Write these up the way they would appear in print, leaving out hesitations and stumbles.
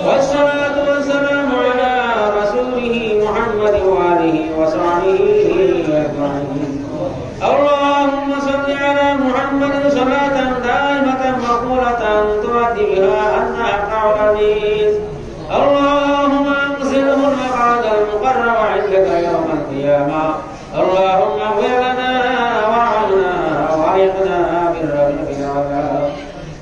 والصلاة والسلام على رسوله محمد وآله وصحبه أجمعين. اللهم صل على محمد صلاة دائمة مقبولة تؤدي بها عنا حق العزيز. اللهم أنزله المقعد المقرب عندك يوم القيامة. اللهم اغفر لنا وارحمنا وأعذنا بالرحمة والعذاب.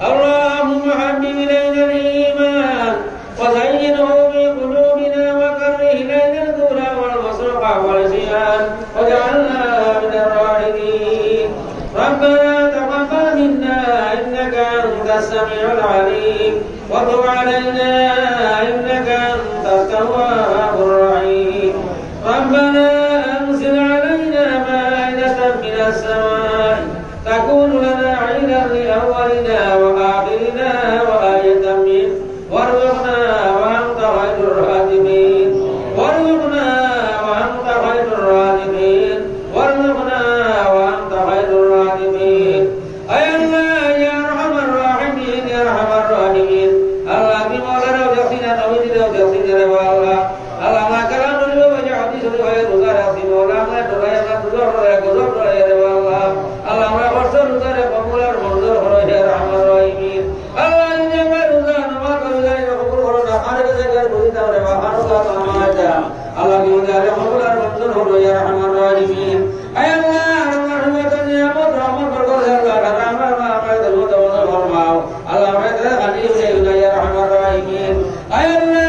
اللهم حبب إلينا الإيمان وزينه في قلوبنا وكره إلينا الكفر والفسوق والعصيان واجعلنا من الراشدين. ربنا تقبل منا إنك أنت السميع العليم وتب علينا إنك أنت التواب الرحيم. ربنا أنزل علينا مائدة من السماء تكون لنا عيدا لأولنا وآخرنا وآية منك وارزقنا وأنت خير الرازقين. وارزقنا وأنت خير الرازقين. وارزقنا وأنت خير الرازقين. أي الله يا أرحم الراحمين يا أرحم الراحمين. الله بمولانا وجسينا نويدنا وجسينا الله الله ما كلام نبي وجعل سوري ويرزق راسي مولانا ترايا تزور رايا تزور رايا الله الله ما فرسل ترايا بمولا منظر رايا يا أرحم الراحمين. الله يجمع رزقنا ما كرزنا يقبل قرنا خارج سجل بودي توري ما خارج ما جاء الله يجمع مولا منظر رايا يا أرحم الراحمين. أي الله رحمة يا مد رحمة بركة الله رحمة ما أمرت الوجود والماء الله ما يدري خليه يا أرحم الراحمين. أي الله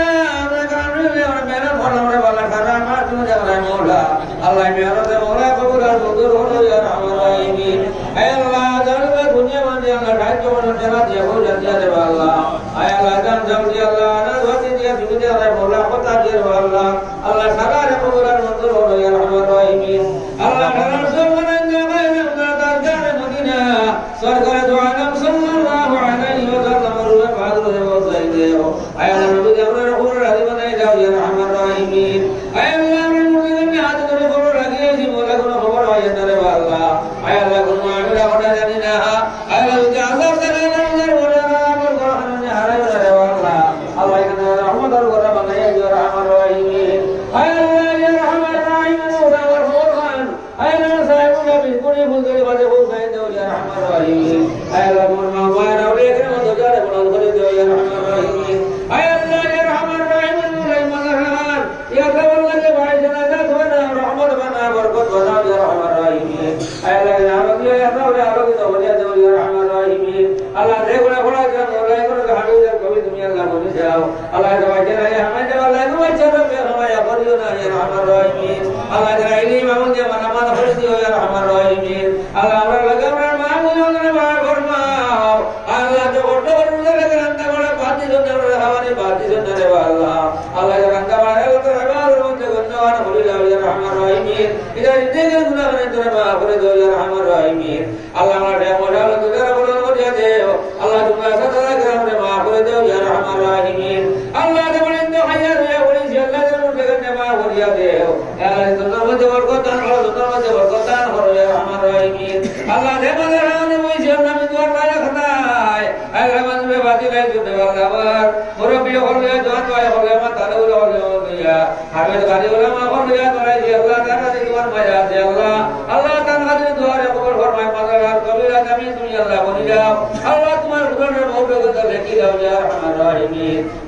Allah miara mola kabula mundur hono ya rahmarahimin. Ay Allah dalga dunia mandi Allah rajo mana jalan dia ho jadi Allah. Ay Allah dan jauh dia Allah na wati dia dunia rai mola kota dia Allah. Allah sagar kabula mundur hono ya rahmarahimin. Allah dalam semua jaga yang tak jaga Madinah. Surga doa Nabi sallallahu alaihi wasallam ruwa badu wa sayyideo. Ay Allah nabi jamra rahur hari mana jauh ya rahmarahimin. Ay Allah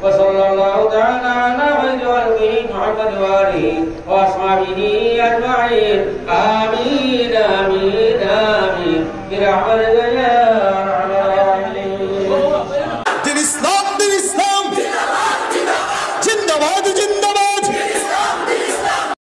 وصلى الله تعالى على خير خلقه محمد وآله وأصحابه أجمعين. آمين آمين آمين برحمتك يا